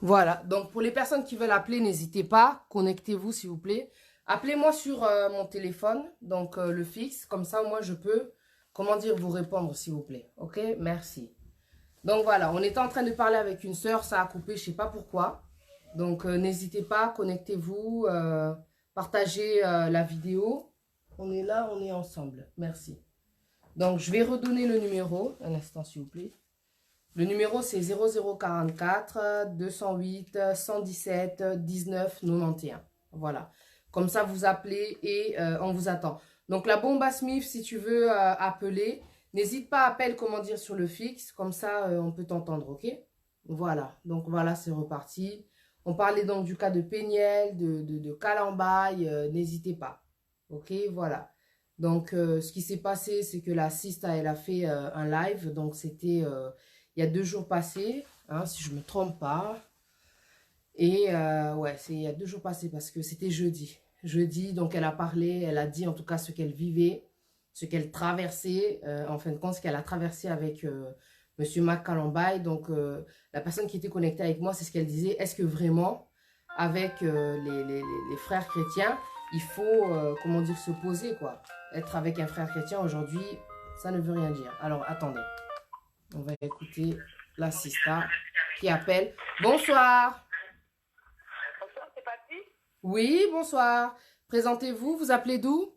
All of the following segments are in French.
Voilà, donc pour les personnes qui veulent appeler, n'hésitez pas, connectez-vous s'il vous plaît. Appelez-moi sur mon téléphone, donc le fixe, comme ça moi je peux, comment dire, vous répondre s'il vous plaît. Ok, merci. Donc voilà, on était en train de parler avec une sœur, ça a coupé, je sais pas pourquoi. Donc n'hésitez pas, connectez-vous, partagez la vidéo. On est là, on est ensemble. Merci. Donc je vais redonner le numéro, un instant s'il vous plaît. Le numéro, c'est 0044 208 117 19 91. Voilà. Comme ça, vous appelez et on vous attend. Donc, la bombe à Smith, si tu veux appeler, n'hésite pas à appeler, comment dire, sur le fixe. Comme ça, on peut t'entendre, ok? Voilà. Donc, voilà, c'est reparti. On parlait donc du cas de Péniel, de Calambaye. N'hésitez pas. Ok, voilà. Donc, ce qui s'est passé, c'est que la Sista, elle a fait un live. Donc, c'était... il y a 2 jours passés, hein, si je ne me trompe pas. Et ouais, c'est il y a 2 jours passés parce que c'était jeudi. Jeudi, donc elle a parlé, elle a dit en tout cas ce qu'elle vivait, ce qu'elle traversait, en fin de compte, ce qu'elle a traversé avec Monsieur Mac Kalambay. Donc la personne qui était connectée avec moi, c'est ce qu'elle disait. Est-ce que vraiment, avec les frères chrétiens, il faut, comment dire, se poser, quoi. Être avec un frère chrétien aujourd'hui, ça ne veut rien dire. Alors, attendez. On va écouter la Sista qui appelle. Bonsoir. Bonsoir, c'est parti. Oui, bonsoir. Présentez-vous, vous appelez d'où?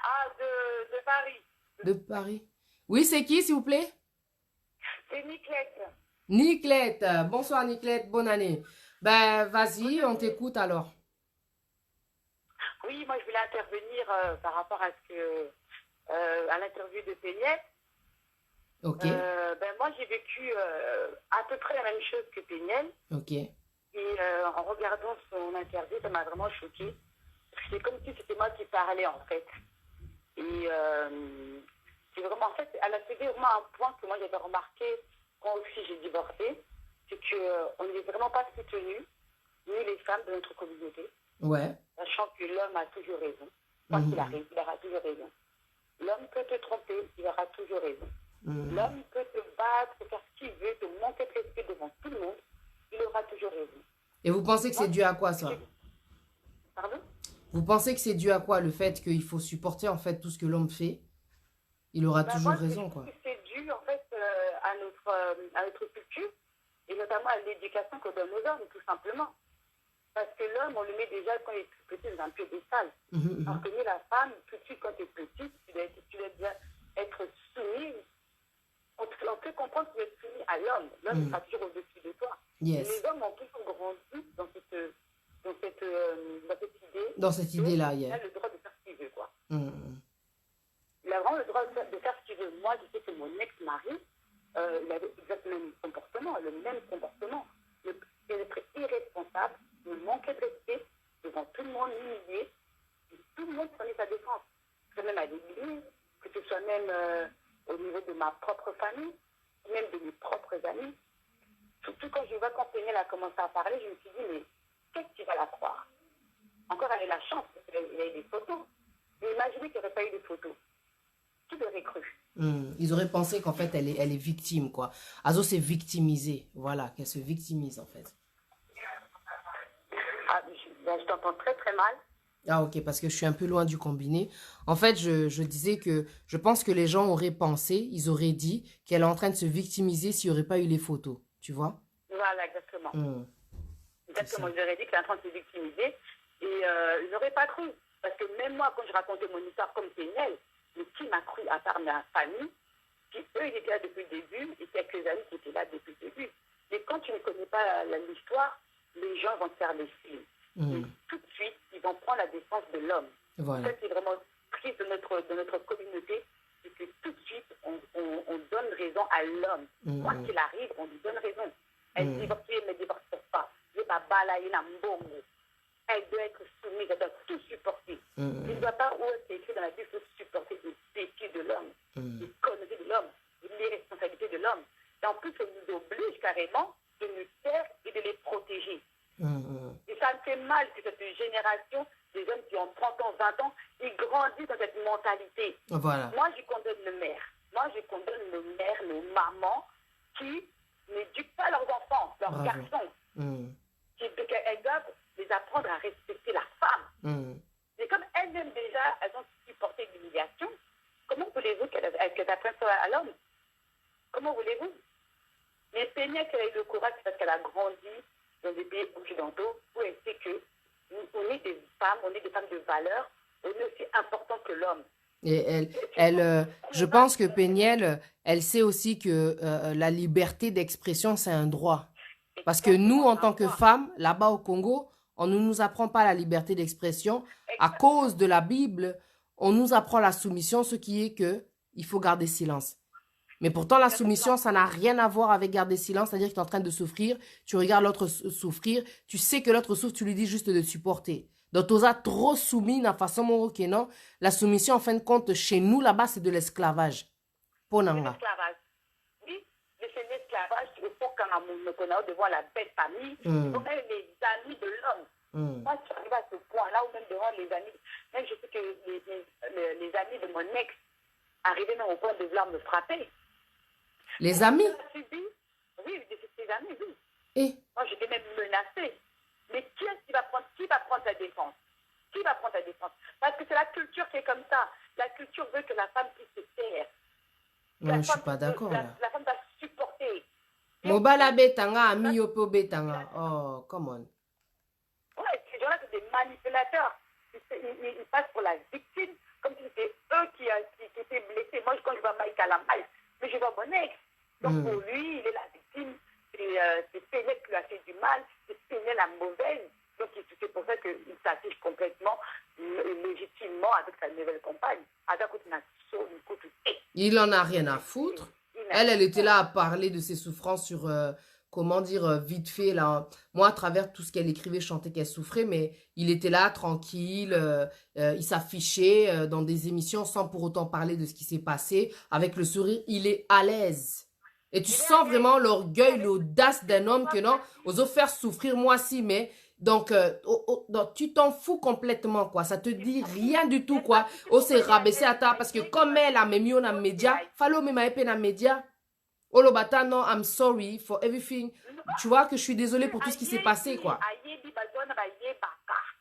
Ah, de Paris. De Paris. Oui, c'est qui, s'il vous plaît? C'est Niclette. Niclette. Bonsoir, Niclette. Bonne année. Ben, vas-y, on t'écoute alors. Oui, moi je voulais intervenir par rapport à ce que à l'interview de Péniel. Ok. Moi j'ai vécu à peu près la même chose que Péniel. Ok. Et en regardant son interview, ça m'a vraiment choquée. C'est comme si c'était moi qui parlais en fait. Et c'est vraiment, en fait, elle a fait vraiment un point que moi j'avais remarqué quand aussi j'ai divorcé. C'est qu'on n'est vraiment pas soutenus, ni les femmes de notre communauté. Ouais. Sachant que l'homme a toujours raison. Quoi qu'il arrive, il aura toujours raison. L'homme peut te tromper, il aura toujours raison. L'homme peut te battre, faire ce qu'il veut, te manquer de respect devant tout le monde, il aura toujours raison. Et vous pensez que c'est dû à quoi, ça? Pardon? Vous pensez que c'est dû à quoi, le fait qu'il faut supporter, en fait, tout ce que l'homme fait? Il aura toujours raison, quoi. C'est dû, en fait, à notre culture, et notamment à l'éducation qu'on donne aux hommes, tout simplement. Parce que l'homme, on le met déjà quand il est plus petit dans un piédestal. Alors que nous, la femme, tout de suite, quand tu es petite, tu dois déjà être soumise. On peut comprendre que tu es soumis à l'homme. L'homme sera toujours au-dessus de toi. Yes. Les hommes ont toujours grandi dans cette idée. Dans cette idée-là, Il a le droit de faire ce qu'il veut, quoi. Il a vraiment le droit de faire ce qu'il veut. Moi, je sais que mon ex-mari, il avait exactement le même comportement. Il était irresponsable, me manquait de respect devant tout le monde, humilié. Et tout le monde prenait sa défense. Que ce soit même à l'église, que ce soit même au niveau de ma propre famille, même de mes propres amis. Surtout quand je vois quand Péniel a commencé à parler, je me suis dit, mais qu'est-ce qui va la croire? Encore, elle a eu la chance, parce qu'il y a eu des photos. Mais imaginez qu'il n'y aurait pas eu de photos. Qui l'aurait cru? Ils auraient pensé qu'en fait, elle est victime, quoi. Azo s'est victimisée. Voilà, qu'elle se victimise, en fait. Ah, je t'entends très, très mal. Ah, ok, parce que je suis un peu loin du combiné. En fait, je disais que je pense que les gens auraient pensé, ils auraient dit qu'elle est en train de se victimiser s'il n'y aurait pas eu les photos. Tu vois? Voilà, exactement. Exactement, ils auraient dit qu'elle est en train de se victimiser. Et ils n'auraient pas cru. Parce que même moi, quand je racontais mon histoire comme Péniel, mais qui m'a cru à part ma famille, qui eux, ils étaient là depuis le début, et quelques amis qui étaient là depuis le début. Mais quand tu ne connais pas l'histoire, les gens vont te faire des films. Et tout de suite, ils vont prendre la défense de l'homme. Voilà. Ça, c'est vraiment triste de notre communauté, c'est que tout de suite, on donne raison à l'homme. Quoi qu'il arrive, on lui donne raison. Elle divorce, elle ne divorce pas. Je ne vais pas balayer la mbongo. Elle doit être soumise, elle doit tout supporter. Il ne doit pas, où c'est écrit dans la Bible, il faut supporter les péchés de l'homme, les conneries de l'homme, les responsabilités de l'homme. Et en plus, on nous oblige carrément de nous taire et de les protéger. Et ça me fait mal que cette génération, des hommes qui ont 30 ans, 20 ans, ils grandissent dans cette mentalité. Voilà. Moi, je condamne nos mères. Moi, je condamne nos mères, nos mamans qui n'éduquent pas leurs enfants, leurs garçons. Elles doivent les apprendre à respecter la femme. Et comme elles-mêmes déjà, elles ont supporté l'humiliation, comment voulez-vous qu'elles apprennent ça à l'homme? Comment voulez-vous? Mais Pénia, qu'elle a eu le courage parce qu'elle a grandi dans des pays occidentaux où elle sait que on est des femmes de valeur, on est aussi important que l'homme. Et je pense que Péniel, elle sait aussi que la liberté d'expression, c'est un droit. Parce que nous, en tant que femmes, là-bas au Congo, on ne nous apprend pas la liberté d'expression. À cause de la Bible, on nous apprend la soumission, ce qui est que il faut garder silence. Mais pourtant, la soumission, ça n'a rien à voir avec garder silence, c'est-à-dire que tu es en train de souffrir, tu regardes l'autre souffrir, tu sais que l'autre souffre, tu lui dis juste de supporter. Donc, tu as trop soumis dans la façon non. La soumission, en fin de compte, chez nous, là-bas, c'est de l'esclavage. C'est l'esclavage. Oui, c'est l'esclavage. Il faut qu'on a devant la belle famille, il faut même les amis de l'homme. Moi, je suis arrivée à ce point-là, ou même devant les amis. Même je sais que les amis de mon ex arrivaient même au point de vouloir me frapper. Les amis? Oui, ses amis, oui. Et? Moi, j'étais même menacée. Mais qui est-ce qui va prendre sa défense? Qui va prendre sa défense? Parce que c'est la culture qui est comme ça. La culture veut que la femme puisse se taire. Non, je ne suis pas d'accord, là. La femme doit supporter. Mobala betanga, ami yopo betanga. Oh, come on. Ouais, ces gens-là, c'est des manipulateurs. Ils passent pour la victime, comme si c'était eux qui étaient blessés. Moi, quand je vois Mike à la maille, mais je vois mon ex. Donc, pour lui, il est la victime. C'est Pénel qui lui a fait du mal. C'est Pénel la mauvaise. Donc, c'est pour ça qu'il s'affiche complètement, légitimement, avec sa nouvelle compagne. Il en a rien à foutre. Elle était là à parler de ses souffrances sur, comment dire, vite fait, là. Moi, à travers tout ce qu'elle écrivait, je chantais qu'elle souffrait, mais il était là, tranquille, il s'affichait dans des émissions sans pour autant parler de ce qui s'est passé. Avec le sourire, il est à l'aise. Et tu sens vraiment l'orgueil, l'audace d'un homme que non, ose faire souffrir moi aussi, mais donc, tu t'en fous complètement, quoi. Ça te dit rien du tout, quoi. Oh, c'est rabaissé à ta, parce que comme elle a mis dans les médias, fallo me m'a épé dans les médias. Oh, le bata, non, I'm sorry for everything. Tu vois que je suis désolée pour tout ce qui s'est passé, quoi.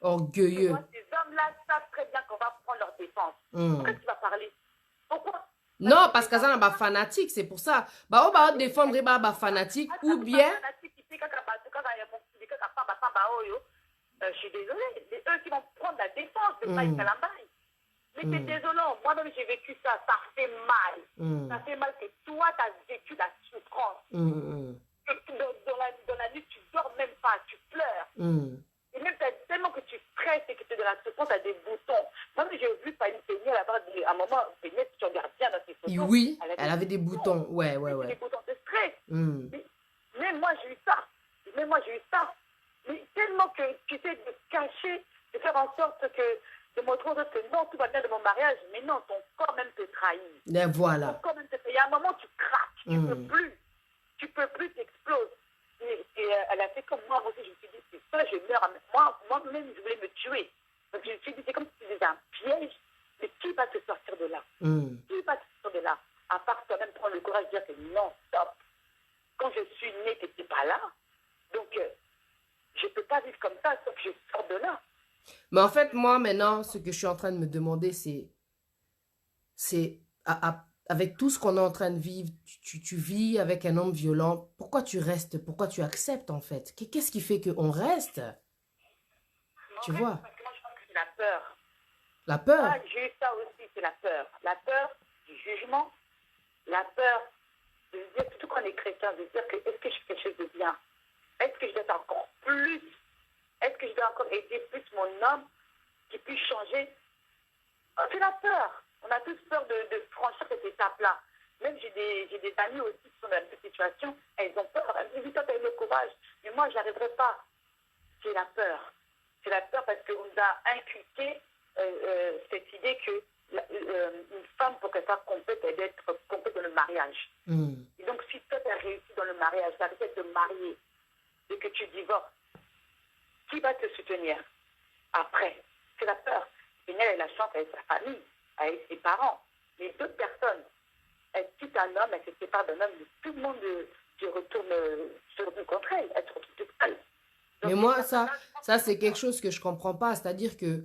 Orgueilleux. Ces hommes-là savent très bien qu'on va prendre leur défense. Pourquoi tu vas parler? Pourquoi? Non, parce que ça, c'est fanatique, c'est pour ça. Bah, on va défendre les fanatique, ou bien... Je suis désolée, c'est eux qui vont prendre la défense de Mike Kalambaye. Mais c'est désolant, moi-même j'ai vécu ça, ça fait mal. Ça fait mal que toi, tu as vécu la souffrance. Dans la nuit, tu dors même pas, tu pleures. Et même tellement que tu stresses et que tu es dans la souffrance, tu as des boutons. Moi-même j'ai vu Fanny Péniel à un moment, Péniel, tu regardes bien dans ses photos. Oui, elle avait des boutons, ouais. Des boutons de stress. Même moi j'ai eu ça. Mais tellement que tu sais de cacher, de faire en sorte que, de montrer aux autres que non, tout va bien de mon mariage, mais non, ton corps même te trahit. Et voilà. Ton corps même te trahit. Il y a un moment, tu craques, tu peux plus, t'exploses. Et elle a fait comme moi aussi, je me suis dit, c'est ça, je meurs. Moi-même, je voulais me tuer. Donc je me suis dit, c'est comme si c'était un piège, mais qui va te sortir de là? Qui va te sortir de là? À part toi-même prendre le courage de dire que non, stop. Quand je suis née, tu n'étais pas là. Donc, je ne peux pas vivre comme ça, sauf que je sors de là. Mais en fait, moi, maintenant, ce que je suis en train de me demander, c'est avec tout ce qu'on est en train de vivre, tu vis avec un homme violent, pourquoi tu restes? Pourquoi tu acceptes, en fait? Qu'est-ce qui fait qu'on reste? Tu vois? Parce que moi, je pense que c'est la peur. La peur? Ah, j'ai eu ça aussi, c'est la peur. La peur du jugement, la peur de se dire, surtout quand on est chrétien, de se dire que est-ce que je fais quelque chose de bien? Est-ce que je dois faire encore plus? Est-ce que je dois encore aider plus mon homme qui puisse changer? C'est la peur. On a tous peur de franchir cette étape-là. Même j'ai des amis aussi qui sont dans la même situation. Elles ont peur. Elles me disent, toi, tu as eu le courage. Mais moi, je n'arriverai pas. C'est la peur. C'est la peur parce qu'on nous a inculqué cette idée que une femme, pour qu'elle soit complète, elle doit être complète dans le mariage. Et donc, si toi, tu as réussi dans le mariage, tu as réussi à te marier, et que tu divorces, qui va te soutenir après? C'est la peur. Péniel, elle a la chance avec sa famille, avec ses parents. Mais d'autres personnes, elle quitte un homme, elle se sépare d'un homme, tout le monde se retourne contre elle. Elle se retrouve toute seule. Mais moi, ça c'est quelque chose que je comprends pas. C'est-à-dire que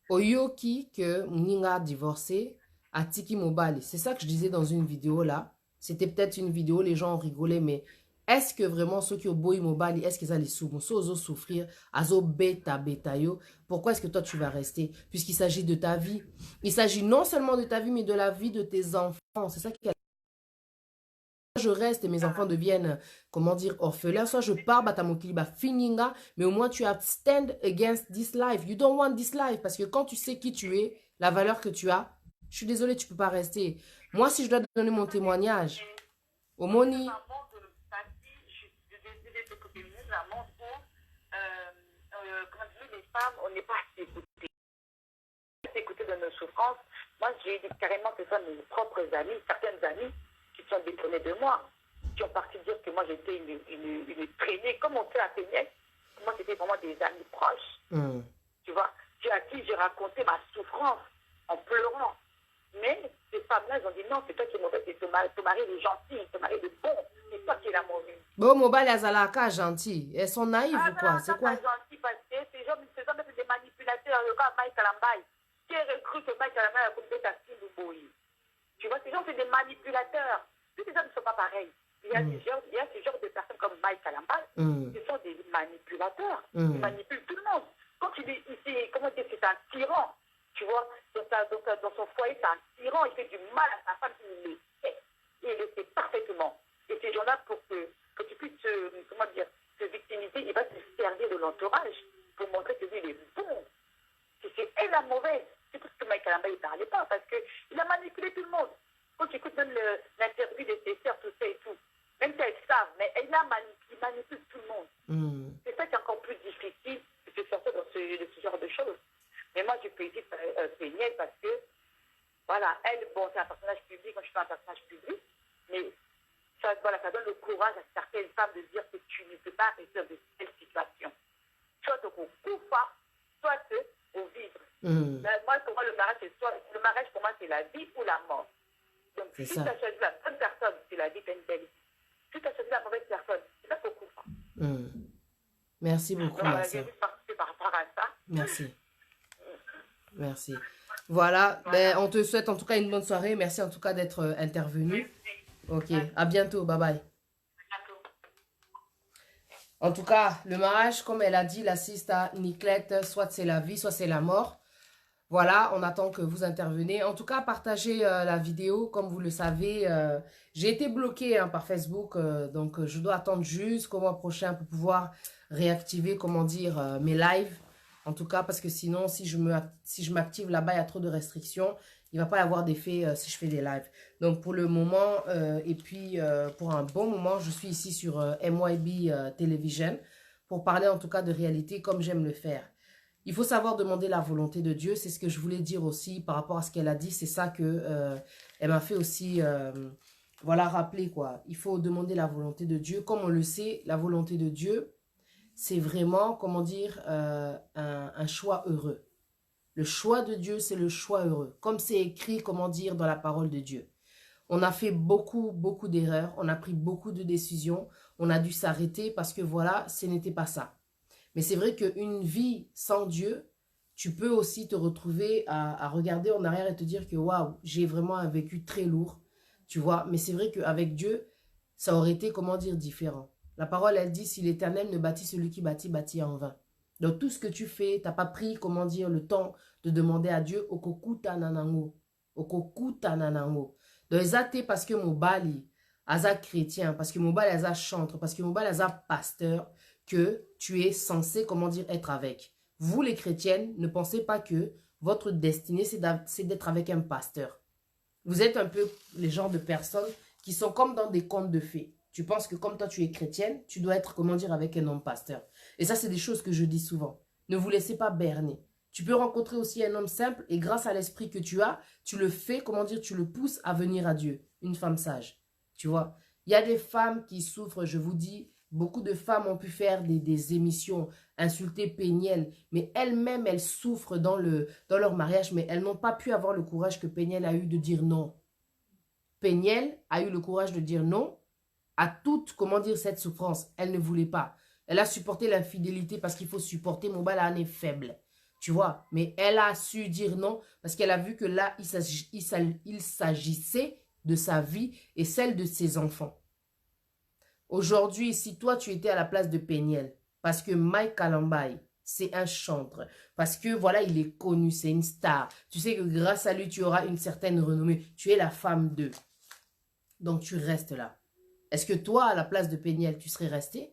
Oyoki, que Ninga a divorcé, à Tiki Mobali. C'est ça que je disais dans une vidéo là. C'était peut-être une vidéo, les gens ont rigolé, mais est-ce que vraiment ceux qui ont beau Mobali, est-ce qu'ils allaient souffrir, azo beta yo? Pourquoi est-ce que toi tu vas rester? Puisqu'il s'agit de ta vie. Il s'agit non seulement de ta vie, mais de la vie de tes enfants. C'est ça qui je reste et mes enfants deviennent, comment dire, orphelins, soit je pars, batamokiliba fininga, mais au moins tu as stand against this life. You don't want this life. Parce que quand tu sais qui tu es, la valeur que tu as, je suis désolée, tu peux pas rester. Moi, si je dois donner mon témoignage, au Moni. Les femmes, on n'est pas assez écoutées. Écoutées de nos souffrances. Moi, j'ai dit carrément que ce sont mes propres amis, certaines amies, qui sont détournés de moi, qui ont parti dire que moi j'étais une traînée, comme on fait à Péniel. Moi c'était vraiment des amis proches. Tu vois, à qui j'ai raconté ma souffrance en pleurant. Mais ces femmes-là, elles ont dit non, c'est toi qui es mauvaise, ton mari est gentil, ton mari est bon, c'est toi qui es la mauvaise. Bon, Mobile Azalaka, gentil. Elles sont naïves ou quoi? C'est quoi? Gentil parce que ces hommes, c'est des manipulateurs, le gars Mike Kalambaï, qui recrute Mike Kalambaï comme des taxis de Boï. Tu vois, ces gens, c'est des manipulateurs. Tous les hommes ne sont pas pareils. Il y a ce genre de personnes comme Mike Kalamba, qui sont des manipulateurs. Ils manipulent tout le monde. Quand tu dis ici, comment dire, c'est un tyran, tu vois, dans son foyer, c'est un tyran, il fait du mal à sa femme, il le sait. Il le sait parfaitement. Et ces gens-là, pour que tu puisses, comment dire, te victimiser, il va te servir de l'entourage pour montrer que lui, il est bon. C'est elle la mauvaise. C'est pour ce que Mike Kalamba, il ne parlait pas, parce qu'il a manipulé tout le monde. Quand tu écoutes même l'interview de ses sœurs, tout ça et tout, même si elles savent, mais elle manipule tout le monde. C'est ça qui est encore plus difficile de se sortir de ce genre de choses. Mais moi, je peux dire Péniel parce que, voilà, elle, bon, c'est un personnage public, moi je suis un personnage public, mais ça, voilà, ça donne le courage à certaines femmes de dire que tu ne peux pas rester dans de telles situations. Soit au coup pas, soit au vivre. Moi, pour moi, le mariage, pour moi, c'est la vie ou la mort. Donc, si tu as choisi la bonne personne, c'est la vie d'une belle vie. Si tu as choisi la mauvaise personne, c'est pas beaucoup. Merci beaucoup, ma sœur. Par rapport à ça. Merci. Merci. Voilà, ben, on te souhaite en tout cas une bonne soirée. Merci en tout cas d'être intervenu. Ok, à bientôt, bye bye. En tout cas, le mariage, comme elle a dit, la sista Niclette, soit c'est la vie, soit c'est la mort. Voilà, on attend que vous intervenez. En tout cas, partagez la vidéo. Comme vous le savez, j'ai été bloquée par Facebook. Donc, je dois attendre jusqu'au mois prochain pour pouvoir réactiver, comment dire, mes lives. En tout cas, parce que sinon, si je m'active là-bas, il y a trop de restrictions. Il ne va pas y avoir d'effet si je fais des lives. Donc, pour le moment, et puis pour un bon moment, je suis ici sur MYB Television pour parler en tout cas de réalité comme j'aime le faire. Il faut savoir demander la volonté de Dieu. C'est ce que je voulais dire aussi par rapport à ce qu'elle a dit. C'est ça que elle m'a fait aussi, voilà, rappeler quoi. Il faut demander la volonté de Dieu. Comme on le sait, la volonté de Dieu, c'est vraiment, comment dire, un choix heureux. Le choix de Dieu, c'est le choix heureux. Comme c'est écrit, comment dire, dans la parole de Dieu. On a fait beaucoup d'erreurs. On a pris beaucoup de décisions. On a dû s'arrêter parce que voilà, ce n'était pas ça. Mais c'est vrai qu'une vie sans Dieu, tu peux aussi te retrouver à regarder en arrière et te dire que waouh, j'ai vraiment un vécu très lourd, tu vois. Mais c'est vrai qu'avec Dieu, ça aurait été, comment dire, différent. La parole, elle dit, si l'Éternel ne bâtit celui qui bâtit, bâtit en vain. Donc tout ce que tu fais, tu n'as pas pris, comment dire, le temps de demander à Dieu, okokuta nanango, okokuta nanango. Donc exacté parce que mon bali, aza chrétien, parce que mon bali, aza chantre, parce que mon bali, aza pasteur, que tu es censé, comment dire, être avec. Vous, les chrétiennes, ne pensez pas que votre destinée, c'est d'être avec un pasteur. Vous êtes un peu les genres de personnes qui sont comme dans des contes de fées. Tu penses que comme toi, tu es chrétienne, tu dois être, comment dire, avec un homme pasteur. Et ça, c'est des choses que je dis souvent. Ne vous laissez pas berner. Tu peux rencontrer aussi un homme simple et grâce à l'esprit que tu as, tu le fais, comment dire, tu le pousses à venir à Dieu. Une femme sage, tu vois. Il y a des femmes qui souffrent, je vous dis. Beaucoup de femmes ont pu faire des émissions, insulter Péniel, mais elles-mêmes, elles souffrent dans leur mariage, mais elles n'ont pas pu avoir le courage que Péniel a eu de dire non. Péniel a eu le courage de dire non à toute, comment dire, cette souffrance. Elle ne voulait pas. Elle a supporté l'infidélité parce qu'il faut supporter. Mon bal est faible. Tu vois, mais elle a su dire non parce qu'elle a vu que là, il s'agissait de sa vie et celle de ses enfants. Aujourd'hui, si toi, tu étais à la place de Péniel, parce que Mike Kalambay, c'est un chantre, parce que voilà, il est connu, c'est une star. Tu sais que grâce à lui, tu auras une certaine renommée. Tu es la femme d'eux. Donc, tu restes là. Est-ce que toi, à la place de Péniel, tu serais resté?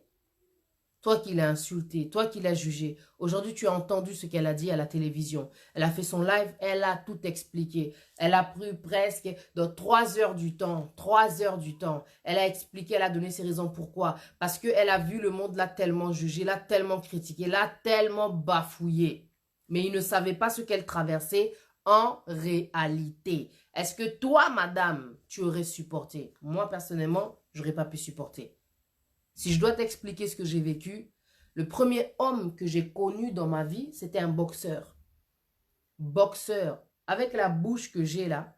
Toi qui l'as insulté, toi qui l'as jugé. Aujourd'hui, tu as entendu ce qu'elle a dit à la télévision. Elle a fait son live, elle a tout expliqué. Elle a pris presque dans 3 heures du temps. 3 heures du temps. Elle a expliqué, elle a donné ses raisons pourquoi. Parce qu'elle a vu le monde l'a tellement jugé, l'a tellement critiqué, l'a tellement bafouillé. Mais il ne savait pas ce qu'elle traversait en réalité. Est-ce que toi, madame, tu aurais supporté? Moi, personnellement, je n'aurais pas pu supporter. Si je dois t'expliquer ce que j'ai vécu, le premier homme que j'ai connu dans ma vie, c'était un boxeur. Boxeur. Avec la bouche que j'ai là,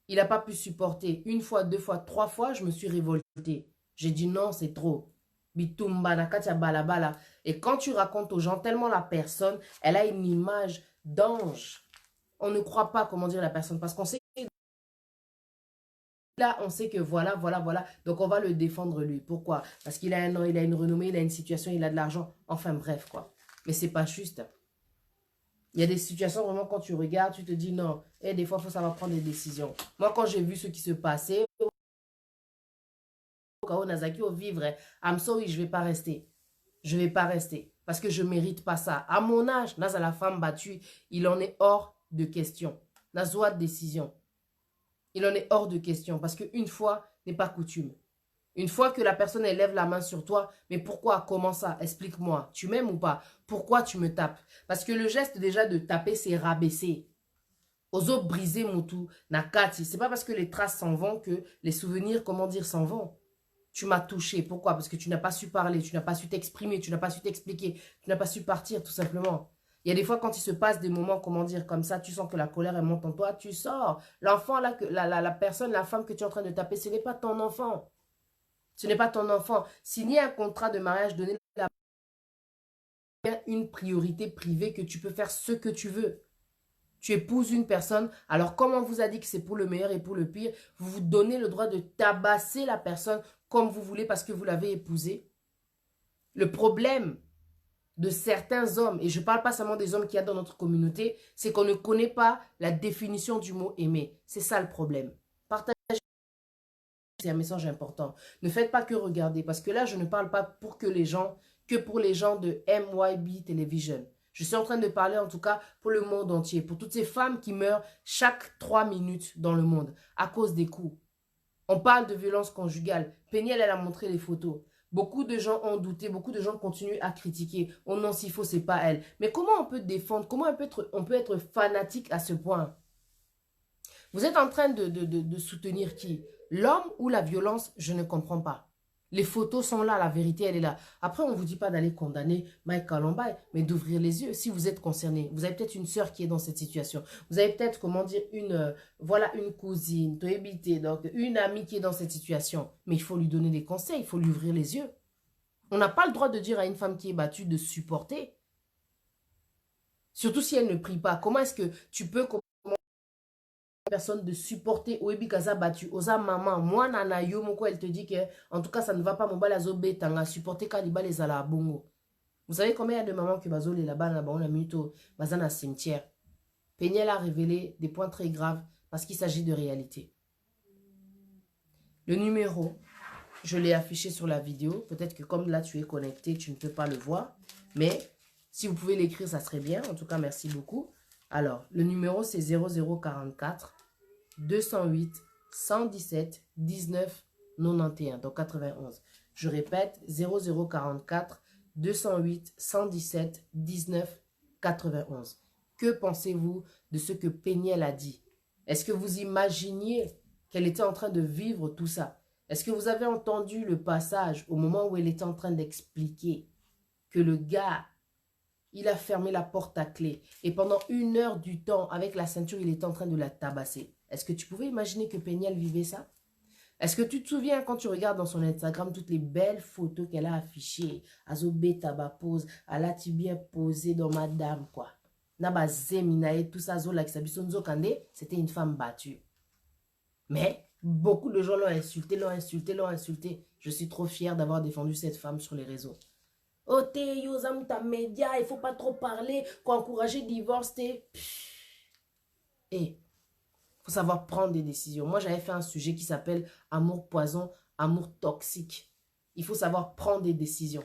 il n'a pas pu supporter. 1 fois, 2 fois, 3 fois, je me suis révoltée. J'ai dit non, c'est trop. Bitumba, nakatia balabala. Et quand tu racontes aux gens tellement la personne, elle a une image d'ange. On ne croit pas comment dire la personne parce qu'on sait là, on sait que voilà. Donc, on va le défendre lui. Pourquoi? Parce qu'il a un nom, il a une renommée, il a une situation, il a de l'argent. Enfin, bref, quoi. Mais c'est pas juste. Il y a des situations, vraiment, quand tu regardes, tu te dis non. Et des fois, il faut savoir prendre des décisions. Moi, quand j'ai vu ce qui se passait, au Nazaki, au vivre, I'm sorry, je vais pas rester. Je vais pas rester. Parce que je mérite pas ça. À mon âge, Naz la femme battue, il en est hors de question. Nazoa de décision. Il en est hors de question parce qu'une fois n'est pas coutume. Une fois que la personne elle lève la main sur toi, mais pourquoi? Comment ça? Explique-moi. Tu m'aimes ou pas? Pourquoi tu me tapes? Parce que le geste déjà de taper, c'est rabaisser. Oso briser Moutou, Nakati. C'est pas parce que les traces s'en vont que les souvenirs, comment dire, s'en vont. Tu m'as touché. Pourquoi? Parce que tu n'as pas su parler, tu n'as pas su t'exprimer, tu n'as pas su t'expliquer, tu n'as pas su partir, tout simplement. Il y a des fois, quand il se passe des moments, comment dire, comme ça, tu sens que la colère, elle monte en toi, tu sors. L'enfant, là, la personne, la femme que tu es en train de taper, ce n'est pas ton enfant. Ce n'est pas ton enfant. Signer un contrat de mariage, donner une priorité privée que tu peux faire ce que tu veux. Tu épouses une personne, alors comme on vous a dit que c'est pour le meilleur et pour le pire, vous vous donnez le droit de tabasser la personne comme vous voulez parce que vous l'avez épousée. Le problème de certains hommes, et je ne parle pas seulement des hommes qu'il y a dans notre communauté, c'est qu'on ne connaît pas la définition du mot aimer. C'est ça le problème. Partagez, c'est un message important. Ne faites pas que regarder, parce que là, je ne parle pas pour que pour les gens de MYB Television. Je suis en train de parler en tout cas pour le monde entier, pour toutes ces femmes qui meurent chaque 3 minutes dans le monde à cause des coups. On parle de violence conjugale. Péniel, elle a montré les photos. Beaucoup de gens ont douté, beaucoup de gens continuent à critiquer. Oh non, s'il faut, c'est pas elle. Mais comment on peut défendre, comment on peut être fanatique à ce point? Vous êtes en train de soutenir qui? L'homme ou la violence? Je ne comprends pas. Les photos sont là, la vérité, elle est là. Après, on ne vous dit pas d'aller condamner Mike Kalambay, mais d'ouvrir les yeux si vous êtes concerné. Vous avez peut-être une sœur qui est dans cette situation. Vous avez peut-être, comment dire, voilà, une cousine, donc une amie qui est dans cette situation. Mais il faut lui donner des conseils, il faut lui ouvrir les yeux. On n'a pas le droit de dire à une femme qui est battue de supporter. Surtout si elle ne prie pas. Comment est-ce que tu peux personne de supporter Oebi Kaza battu oza maman moi nana yo moko elle te dit que en tout cas ça ne va pas mon bal azobe tanga supporter Kaliba les ala bongo. Vous savez combien il y a de mamans qui bazole là-bas là-bas on a mis tout bazana cimetière. Péniel a révélé des points très graves parce qu'il s'agit de réalité. Le numéro, je l'ai affiché sur la vidéo. Peut-être que comme là tu es connecté, tu ne peux pas le voir. Mais si vous pouvez l'écrire, ça serait bien. En tout cas, merci beaucoup. Alors, le numéro c'est 0044 208 117 19 91, donc 91. Je répète, 0044 208 117 19 91. Que pensez-vous de ce que Péniel a dit? Est-ce que vous imaginiez qu'elle était en train de vivre tout ça? Est-ce que vous avez entendu le passage au moment où elle était en train d'expliquer que le gars, il a fermé la porte à clé et pendant 1 heure du temps, avec la ceinture, il était en train de la tabasser? Est-ce que tu pouvais imaginer que Péniel vivait ça? Est-ce que tu te souviens quand tu regardes dans son Instagram toutes les belles photos qu'elle a affichées? Azobe taba pose, ala tu bien posé dans madame quoi. Naba zeminae, tout ça, zola qui s'habille kande, c'était une femme battue. Mais beaucoup de gens l'ont insulté, l'ont insulté, l'ont insulté. Je suis trop fière d'avoir défendu cette femme sur les réseaux. Oh, t'es yozam ta média, il faut pas trop parler, qu'on encourager le divorce, t'es... Et faut savoir prendre des décisions. Moi, j'avais fait un sujet qui s'appelle amour poison, amour toxique. Il faut savoir prendre des décisions.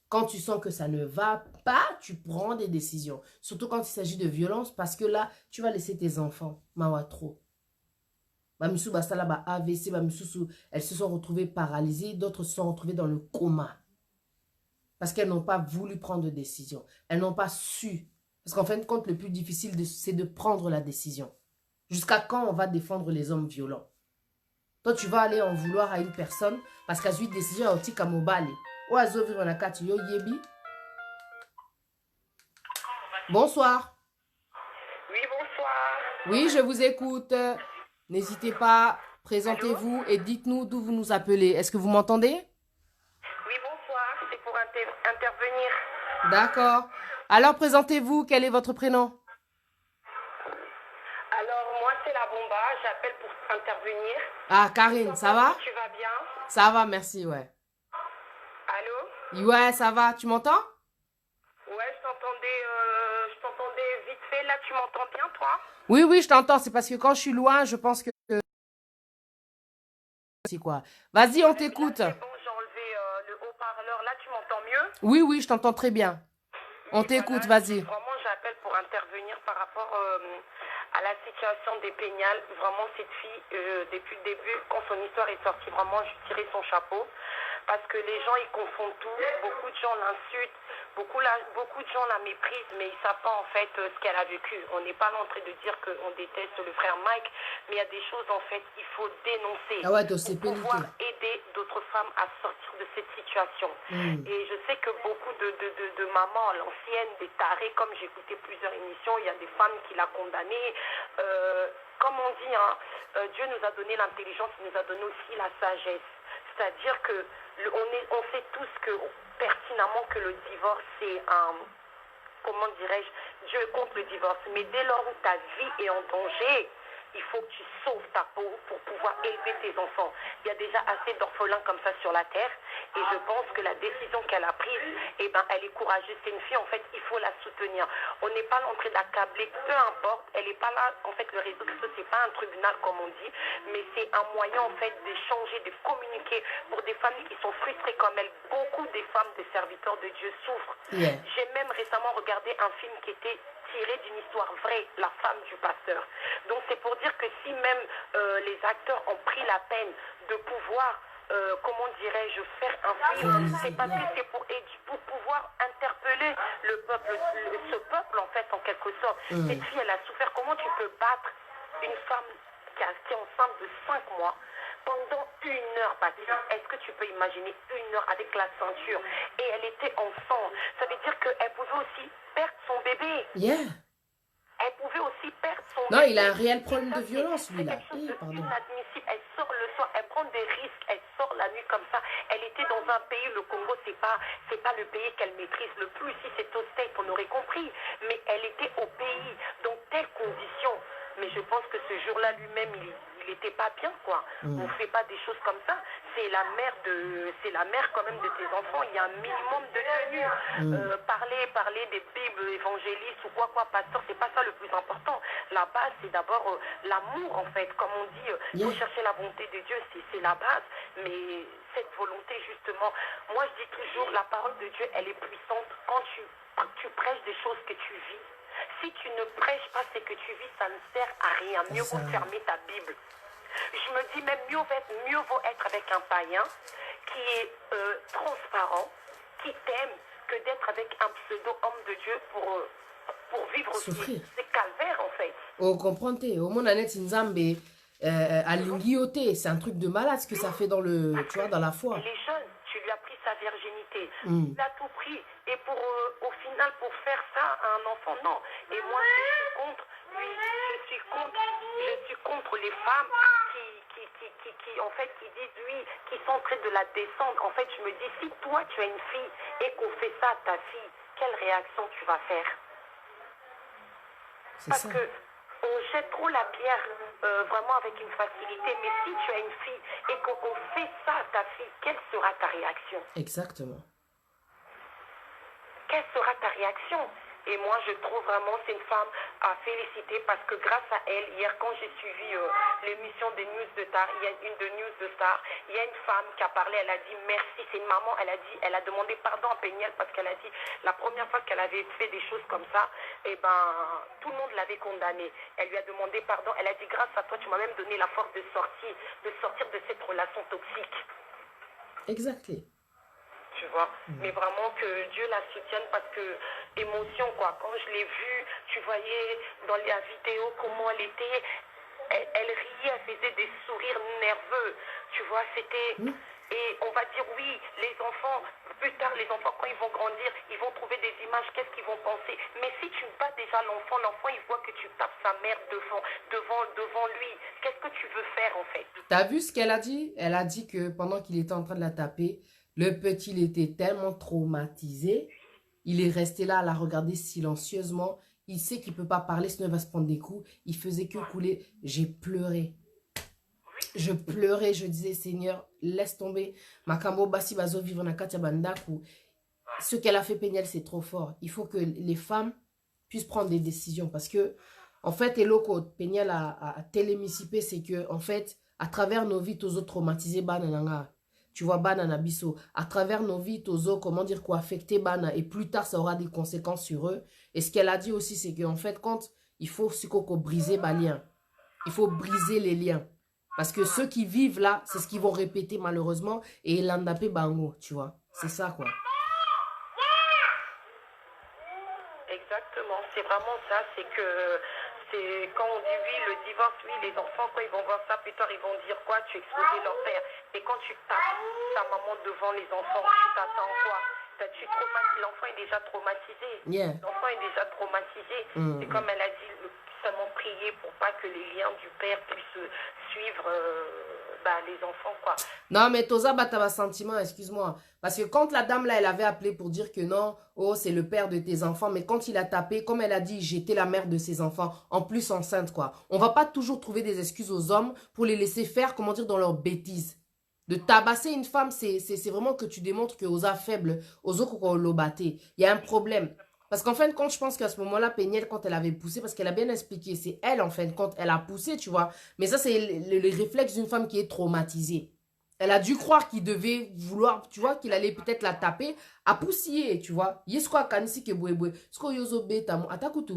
Quand tu sens que ça ne va pas, tu prends des décisions. Surtout quand il s'agit de violence, parce que là, tu vas laisser tes enfants. Mawa trop. Bamisou Basala, ba AVC, Bamisou, elles se sont retrouvées paralysées, d'autres se sont retrouvées dans le coma. Parce qu'elles n'ont pas voulu prendre de décision. Elles n'ont pas su. Parce qu'en fin de compte, le plus difficile, c'est de prendre la décision. Jusqu'à quand on va défendre les hommes violents? Toi, tu vas aller en vouloir à une personne parce qu'elle a eu une décision à Otika Mobile. Ou à Zovir Wanakati Yo Yebi. Bonsoir. Oui, bonsoir. Oui, je vous écoute. N'hésitez pas, présentez-vous et dites-nous d'où vous nous appelez. Est-ce que vous m'entendez? Oui, bonsoir. C'est pour intervenir. D'accord. Alors, présentez-vous. Quel est votre prénom? Alors, moi, c'est la Bomba. J'appelle pour intervenir. Ah, Karine, ça va? Tu vas bien? Ça va, merci, ouais. Allô? Ouais, ça va. Tu m'entends? Ouais, je t'entendais vite fait. Là, tu m'entends bien, toi? Oui, oui, je t'entends. C'est parce que quand je suis loin, je pense que... C'est quoi? Vas-y, on t'écoute. C'est bon, j'ai enlevé le haut-parleur. Là, tu m'entends mieux? Oui, oui, je t'entends très bien. On t'écoute, Voilà, vas-y. Vraiment, j'appelle pour intervenir par rapport à la situation des Péniales. Vraiment, cette fille, depuis le début, quand son histoire est sortie, vraiment, je tirais son chapeau. Parce que les gens, ils confondent tout. Beaucoup de gens l'insultent. Beaucoup de gens la méprisent, mais ils ne savent pas en fait ce qu'elle a vécu. On n'est pas là en train de dire qu'on déteste le frère Mike, mais il y a des choses en fait qu'il faut dénoncer Ah ouais, pour pouvoir aider d'autres femmes à sortir de cette situation. Et je sais que beaucoup de mamans à l'ancienne, des tarés, comme j'ai écouté plusieurs émissions, il y a des femmes qui l'ont condamnée. Comme on dit, hein, Dieu nous a donné l'intelligence, il nous a donné aussi la sagesse. C'est-à-dire que on sait tous que pertinemment que le divorce c'est un, comment dirais-je, Dieu est contre le divorce, mais dès lors où ta vie est en danger, il faut que tu sauves ta peau pour pouvoir élever tes enfants. Il y a déjà assez d'orphelins comme ça sur la terre et je pense que la décision qu'elle a prise, eh ben, elle est courageuse. C'est une fille, en fait, il faut la soutenir. On n'est pas là en train d'accabler, peu importe, elle n'est pas là, en fait, le réseau social, c'est pas un tribunal comme on dit, mais c'est un moyen, en fait, d'échanger, de communiquer pour des familles qui sont frustrées comme elle. Beaucoup des femmes, des serviteurs de Dieu souffrent. Yeah. J'ai même récemment regardé un film qui était tiré d'une histoire vraie, La femme du pasteur. Donc c'est pour dire que si même les acteurs ont pris la peine de pouvoir, comment dirais-je, faire un film, c'est parce que c'est pour pouvoir interpeller le peuple, ce peuple en fait en quelque sorte. Cette fille elle a souffert. Comment tu peux battre une femme qui est enceinte de 5 mois pendant 1 heure, Patrick? Est-ce que tu peux imaginer 1 heure avec la ceinture? Et elle était en sang. Ça veut dire qu'elle pouvait aussi perdre son bébé. Yeah. Elle pouvait aussi perdre son Non, bébé. il a un réel problème de violence, lui, là. C'est quelque chose d'inadmissible. Elle sort le soir, elle prend des risques, elle sort la nuit comme ça. Elle était dans un pays, le Congo, c'est pas le pays qu'elle maîtrise le plus. Si c'est au State, on aurait compris. Mais elle était au pays, dans telles conditions. Mais je pense que ce jour-là, lui-même, il n'était pas bien, quoi. On ne fait pas des choses comme ça. C'est la mère quand même de tes enfants. Il y a un minimum de tenue. Parler des bibles évangélistes ou quoi, pasteur, c'est pas ça le plus important. La base, c'est d'abord l'amour, en fait. Comme on dit, il faut chercher la volonté de Dieu, c'est la base. Mais cette volonté, justement, moi, je dis toujours, la parole de Dieu, elle est puissante quand tu prêches des choses que tu vis. Si tu ne prêches pas ce que tu vis, ça ne sert à rien. Mieux vaut fermer ta Bible. Je me dis même mieux vaut être avec un païen qui est transparent, qui t'aime, que d'être avec un pseudo-homme de Dieu pour vivre aussi. C'est calvaire en fait. Oh, comprenez, au monde Annette Nzambe, à l'ingioté, c'est un truc de malade ce que ça fait dans dans la foi. Il est jeune, tu lui as pris sa virginité. Il a tout pris. Et au final, pour faire ça à un enfant, non. Et moi, je suis contre les femmes en fait, qui disent oui, qui sont en train de la descendre. En fait, je me dis, si toi, tu as une fille et qu'on fait ça à ta fille, quelle réaction tu vas faire? Parce que on jette trop la pierre vraiment avec une facilité. Mais si tu as une fille et qu'on fait ça à ta fille, quelle sera ta réaction? Exactement. Quelle sera ta réaction? Et moi, je trouve vraiment c'est une femme à féliciter parce que grâce à elle, hier, quand j'ai suivi l'émission des News de Star, il y a une de News de Star, il y a une femme qui a parlé, elle a dit merci, c'est une maman, elle a demandé pardon à Péniel parce qu'elle a dit la première fois qu'elle avait fait des choses comme ça, eh ben, tout le monde l'avait condamnée. Elle lui a demandé pardon, elle a dit grâce à toi, tu m'as même donné la force de sortir de cette relation toxique. Exactement. Tu vois, mais vraiment que Dieu la soutienne parce que émotion quoi, quand je l'ai vue, tu voyais dans la vidéo comment elle était, elle riait, elle faisait des sourires nerveux, tu vois, c'était, et on va dire oui, les enfants, plus tard les enfants quand ils vont grandir, ils vont trouver des images, qu'est-ce qu'ils vont penser, mais si tu bats déjà l'enfant il voit que tu tapes sa mère devant lui, qu'est-ce que tu veux faire en fait? T'as vu ce qu'elle a dit? Elle a dit que pendant qu'il était en train de la taper, le petit, il était tellement traumatisé. Il est resté là à la regarder silencieusement. Il sait qu'il ne peut pas parler, sinon il va se prendre des coups. Il faisait que couler. J'ai pleuré. Je pleurais. Je disais, Seigneur, laisse tomber. Makambo Bassi Bazo vivre na Katia Bandaku. Ce qu'elle a fait, Péniel, c'est trop fort. Il faut que les femmes puissent prendre des décisions. Parce que, en fait, et l'autre, Péniel a télémissipé, c'est que, en fait, à travers nos vies, tous autres traumatisés, banananga. Tu vois, banana biso, à travers nos vies, tozo, comment dire, quoi, affecter bana, et plus tard, ça aura des conséquences sur eux. Et ce qu'elle a dit aussi, c'est qu'en fait, quand il faut briser les liens, il faut briser les liens. Parce que ceux qui vivent là, c'est ce qu'ils vont répéter malheureusement, et l'andapé bango, tu vois. C'est ça, quoi. Exactement, c'est vraiment ça, c'est que quand on dit oui, le divorce, oui, les enfants, quand ils vont voir ça, plus tard, ils vont dire quoi? Tu exposais leur père. Et quand tu tapes ta maman devant les enfants, tu t'attends quoi? L'enfant est déjà traumatisé. Yeah. L'enfant est déjà traumatisé. C'est comme elle a dit, seulement prier pour pas que les liens du père puissent suivre les enfants, quoi. Non, mais Toza Bataba sentiment, excuse-moi. Parce que quand la dame, là, elle avait appelé pour dire que non, oh, c'est le père de tes enfants. Mais quand il a tapé, comme elle a dit, j'étais la mère de ses enfants, en plus enceinte, quoi. On va pas toujours trouver des excuses aux hommes pour les laisser faire, comment dire, dans leurs bêtises. De tabasser une femme, c'est vraiment que tu démontres que aux faibles, aux autres qu'on l'obaté. Il y a un problème. Parce qu'en fin de compte, je pense qu'à ce moment-là, Péniel, quand elle avait poussé, parce qu'elle a bien expliqué, c'est elle, en fin de compte, elle a poussé, tu vois. Mais ça, c'est le réflexe d'une femme qui est traumatisée. Elle a dû croire qu'il devait vouloir, tu vois, qu'il allait peut-être la taper, à poussiller, tu vois. Yesko kanisi ke bouéboué. Sko yozo beta mo. Atakutu.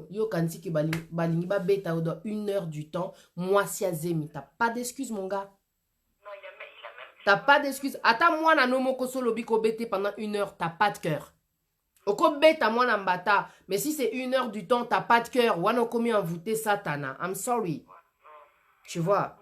Yo kanisi ke balingi ba beta dans 1 heure du temps. Moi, si azemi. T'as pas d'excuse, mon gars. T'as pas d'excuse. Attends, moi, na nomo koso lobi ko bete pendant 1 heure. T'as pas de cœur. Oko beta moi na mbata. Mais si c'est 1 heure du temps, t'as pas de cœur. Wano komi envoûté satana. I'm sorry. Tu vois.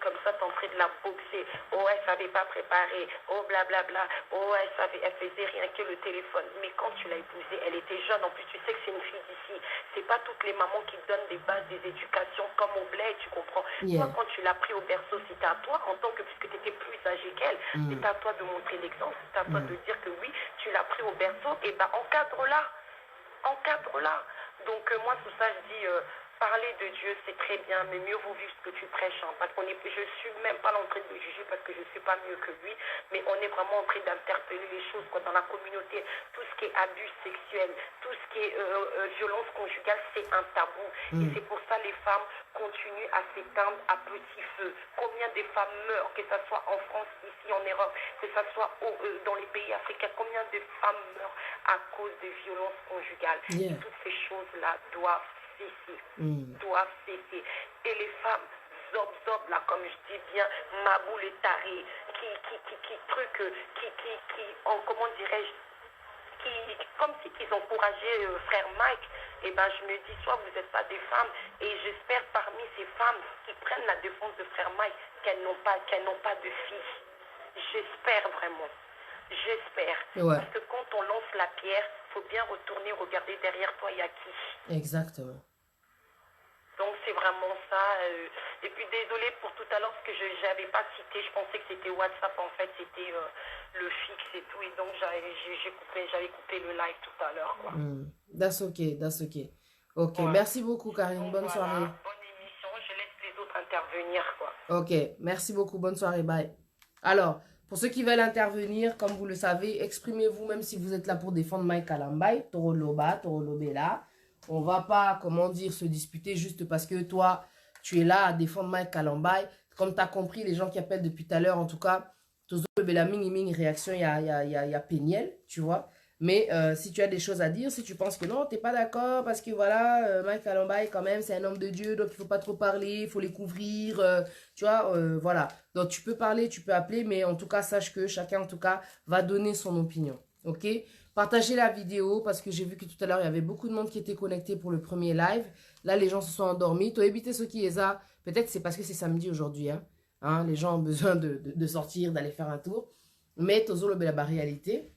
Comme ça, t'es en train de la boxer. Oh, elle savait pas préparer. Oh, blablabla. Oh, elle faisait rien que le téléphone. Mais quand tu l'as épousée, elle était jeune. En plus, tu sais que c'est une fille d'ici. C'est pas toutes les mamans qui donnent des bases, des éducations comme au bled, tu comprends. Yeah. Toi, quand tu l'as pris au berceau, c'était à toi, en tant que, puisque tu étais plus âgée qu'elle, c'est à toi de montrer l'exemple. C'est à toi de dire que oui, tu l'as pris au berceau. Et ben, encadre-la. Encadre-la. Donc, moi, tout ça, je dis... parler de Dieu, c'est très bien, mais mieux vaut vivre ce que tu prêches. Hein, parce je suis même pas là en train de le juger parce que je ne suis pas mieux que lui, mais on est vraiment en train d'interpeller les choses quoi, dans la communauté. Tout ce qui est abus sexuel, tout ce qui est violence conjugale, c'est un tabou. Et c'est pour ça que les femmes continuent à s'éteindre à petit feu. Combien de femmes meurent, que ce soit en France, ici en Europe, que ce soit dans les pays africains, combien de femmes meurent à cause de violences conjugales. Yeah. Et toutes ces choses-là doivent cesser, doivent cesser. Et les femmes zob là, comme je dis bien, Mabou les tarés, comment dirais-je, comme si ils encourageaient frère Mike, et ben je me dis, soit vous n'êtes pas des femmes, et j'espère parmi ces femmes qui prennent la défense de frère Mike, qu'elles n'ont pas de filles. J'espère vraiment. J'espère. Ouais. Parce que quand on lance la pierre, il faut bien retourner regarder derrière toi, il y a qui. Exactement. Donc c'est vraiment ça. Et puis désolée pour tout à l'heure ce que je n'avais pas cité. Je pensais que c'était WhatsApp en fait, c'était le fixe et tout. Et donc j'avais coupé le live tout à l'heure. That's okay, that's okay. Ok, Ouais. merci beaucoup Karine, Donc, bonne soirée. Bonne émission, je laisse les autres intervenir quoi. Ok, merci beaucoup, bonne soirée, bye. Alors, pour ceux qui veulent intervenir, comme vous le savez, exprimez-vous même si vous êtes là pour défendre Mike Kalambay, Toro Loba, Toro Lobela. On va pas, comment dire, se disputer juste parce que toi, tu es là à défendre Mike Kalambay. Comme tu as compris, les gens qui appellent depuis tout à l'heure, en tout cas, Tozo Lobela mini réaction, il y a Péniel, tu vois. Mais si tu as des choses à dire, si tu penses que non, tu n'es pas d'accord, parce que voilà, Mike Kalambay, quand même, c'est un homme de Dieu, donc il ne faut pas trop parler, il faut les couvrir, tu vois, voilà. Donc tu peux parler, tu peux appeler, mais en tout cas, sache que chacun, en tout cas, va donner son opinion, ok? Partagez la vidéo, parce que j'ai vu que tout à l'heure, il y avait beaucoup de monde qui était connecté pour le premier live. Là, les gens se sont endormis. Tu as évité ceux qui les a. Peut-être c'est parce que c'est samedi aujourd'hui, hein. Les gens ont besoin de sortir, d'aller faire un tour. Mais Tozo le la réalité.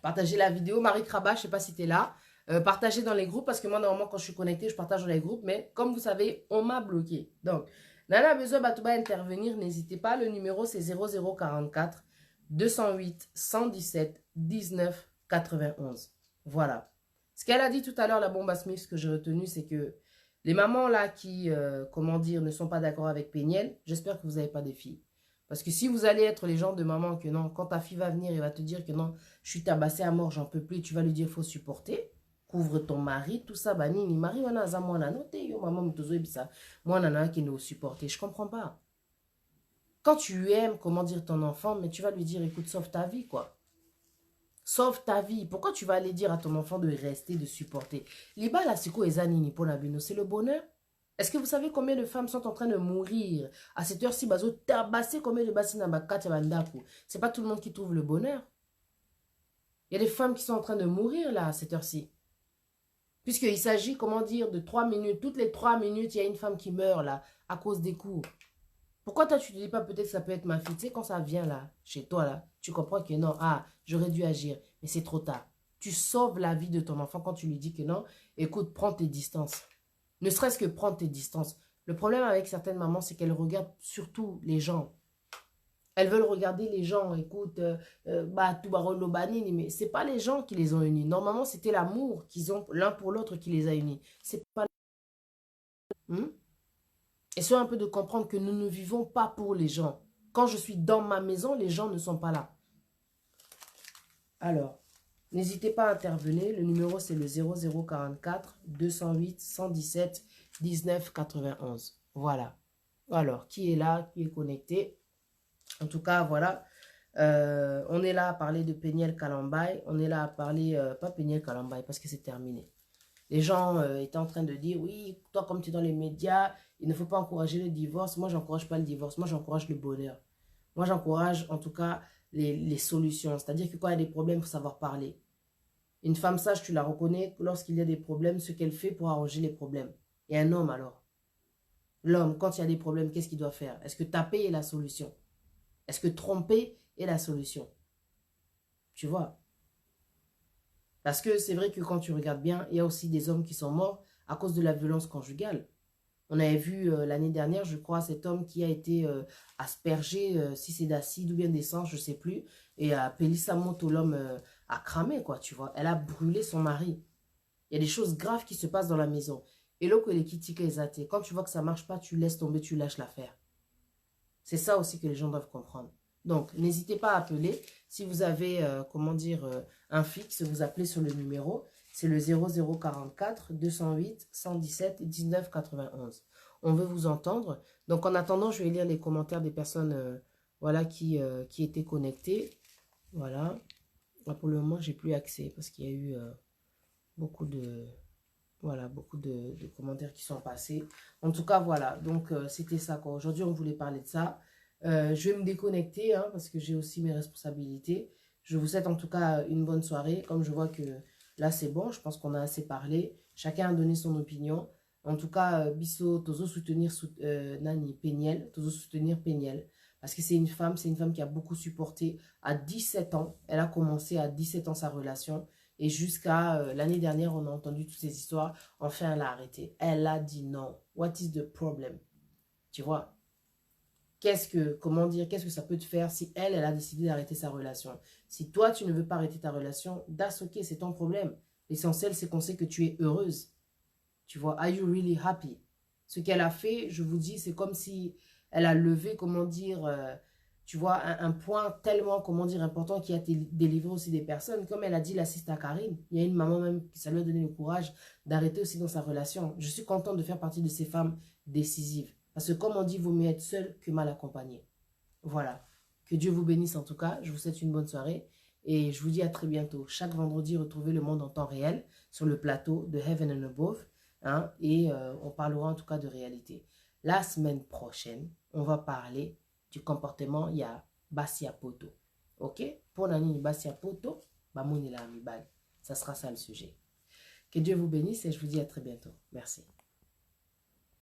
Partagez la vidéo. Marie Kraba, je ne sais pas si tu es là. Partagez dans les groupes parce que moi, normalement, quand je suis connectée, je partage dans les groupes. Mais comme vous savez, on m'a bloqué. Donc, Nana besoin Batouba intervenir. N'hésitez pas. Le numéro, c'est 0044 208 117 19 91. Voilà. Ce qu'elle a dit tout à l'heure, la bombe à Smith, ce que j'ai retenu, c'est que les mamans là qui, comment dire, ne sont pas d'accord avec Péniel, j'espère que vous n'avez pas des filles. Parce que si vous allez être les gens de maman que non, quand ta fille va venir et va te dire que non, je suis tabassée à mort, j'en peux plus, tu vas lui dire, il faut supporter, couvre ton mari, tout ça, bah nini, mari, wana za mwana noté, yo maman mtozo ebisa, moi nana qui nous supporter, je comprends pas. Quand tu aimes, comment dire, ton enfant, mais tu vas lui dire, écoute, sauve ta vie, quoi. Sauve ta vie. Pourquoi tu vas aller dire à ton enfant de rester, de supporter? Liba la siko ezanini pour la bino, c'est le bonheur. Est-ce que vous savez combien de femmes sont en train de mourir à cette heure-ci, bazo tabasser combien de bassines bakati bandaku? C'est pas tout le monde qui trouve le bonheur. Il y a des femmes qui sont en train de mourir là à cette heure-ci. Puisqu'il s'agit, comment dire, de 3 minutes. Toutes les 3 minutes, il y a une femme qui meurt là à cause des coups. Pourquoi toi, tu te dis pas peut-être que ça peut être ma fille? Tu sais, quand ça vient là, chez toi là, tu comprends que non, ah, j'aurais dû agir, mais c'est trop tard. Tu sauves la vie de ton enfant quand tu lui dis que non, écoute, prends tes distances. Ne serait-ce que prendre tes distances. Le problème avec certaines mamans, c'est qu'elles regardent surtout les gens. Elles veulent regarder les gens, écoute, mais c'est pas les gens qui les ont unis. Normalement, c'était l'amour qu'ils ont l'un pour l'autre qui les a unis. C'est pas... Essayons un peu de comprendre que nous ne vivons pas pour les gens. Quand je suis dans ma maison, les gens ne sont pas là. Alors, n'hésitez pas à intervenir. Le numéro, c'est le 0044 208 117 19 91. Voilà. Alors, qui est là? Qui est connecté? En tout cas, voilà. On est là à parler de Péniel Kalambay. On est là à parler, pas Péniel Kalambay, parce que c'est terminé. Les gens étaient en train de dire, oui, toi, comme tu es dans les médias, il ne faut pas encourager le divorce. Moi, j'encourage pas le divorce. Moi, j'encourage le bonheur. Moi, j'encourage, en tout cas, les solutions. C'est-à-dire que quand il y a des problèmes, il faut savoir parler. Une femme sage, tu la reconnais lorsqu'il y a des problèmes, ce qu'elle fait pour arranger les problèmes. Et un homme, alors? L'homme, quand il y a des problèmes, qu'est-ce qu'il doit faire? Est-ce que taper est la solution? Est-ce que tromper est la solution? Tu vois? Parce que c'est vrai que quand tu regardes bien, il y a aussi des hommes qui sont morts à cause de la violence conjugale. On avait vu l'année dernière, je crois, cet homme qui a été aspergé, si c'est d'acide ou bien d'essence, je ne sais plus. Et Pélissa Moto, l'homme a cramé, quoi, tu vois. Elle a brûlé son mari. Il y a des choses graves qui se passent dans la maison. Et là, que les critiques exatés, quand tu vois que ça ne marche pas, tu laisses tomber, tu lâches l'affaire. C'est ça aussi que les gens doivent comprendre. Donc, n'hésitez pas à appeler. Si vous avez, comment dire, un fixe, vous appelez sur le numéro. C'est le 0044 208 117 19 91. On veut vous entendre. Donc, en attendant, je vais lire les commentaires des personnes voilà, qui étaient connectées. Voilà. Là, pour le moment, j'ai plus accès parce qu'il y a eu beaucoup de... Voilà, beaucoup de commentaires qui sont passés. En tout cas, voilà. Donc, c'était ça, quoi. Aujourd'hui, on voulait parler de ça. Je vais me déconnecter hein, parce que j'ai aussi mes responsabilités. Je vous souhaite en tout cas une bonne soirée. Comme je vois que là, c'est bon. Je pense qu'on a assez parlé. Chacun a donné son opinion. En tout cas, Bisso, Tozo soutenir Nani Péniel. Tozo soutenir Péniel. Parce que c'est une femme qui a beaucoup supporté à 17 ans. Elle a commencé à 17 ans sa relation. Et jusqu'à l'année dernière, on a entendu toutes ces histoires. Enfin, elle a arrêté. Elle a dit non. What is the problem? Tu vois? Comment dire, qu'est-ce que ça peut te faire si elle a décidé d'arrêter sa relation? Si toi, tu ne veux pas arrêter ta relation, that's ok, c'est ton problème. L'essentiel, c'est qu'on sait que tu es heureuse. Tu vois, are you really happy? Ce qu'elle a fait, je vous dis, c'est comme si elle a levé, comment dire, tu vois, un point tellement, comment dire, important qui a délivré aussi des personnes. Comme elle a dit, l'assiste à Karine. Il y a une maman même qui ça lui a donné le courage d'arrêter aussi dans sa relation. Je suis contente de faire partie de ces femmes décisives. Parce que comme on dit, il vaut mieux être seul que mal accompagné. Voilà. Que Dieu vous bénisse en tout cas. Je vous souhaite une bonne soirée. Et je vous dis à très bientôt. Chaque vendredi, retrouvez le monde en temps réel sur le plateau de Heaven and Above. Hein, et on parlera en tout cas de réalité. La semaine prochaine, on va parler du comportement. Il y a Basia Poto. Ok? Pour Nani Basia Poto, Bamouni la Amibal. Ça sera ça le sujet. Que Dieu vous bénisse et je vous dis à très bientôt. Merci.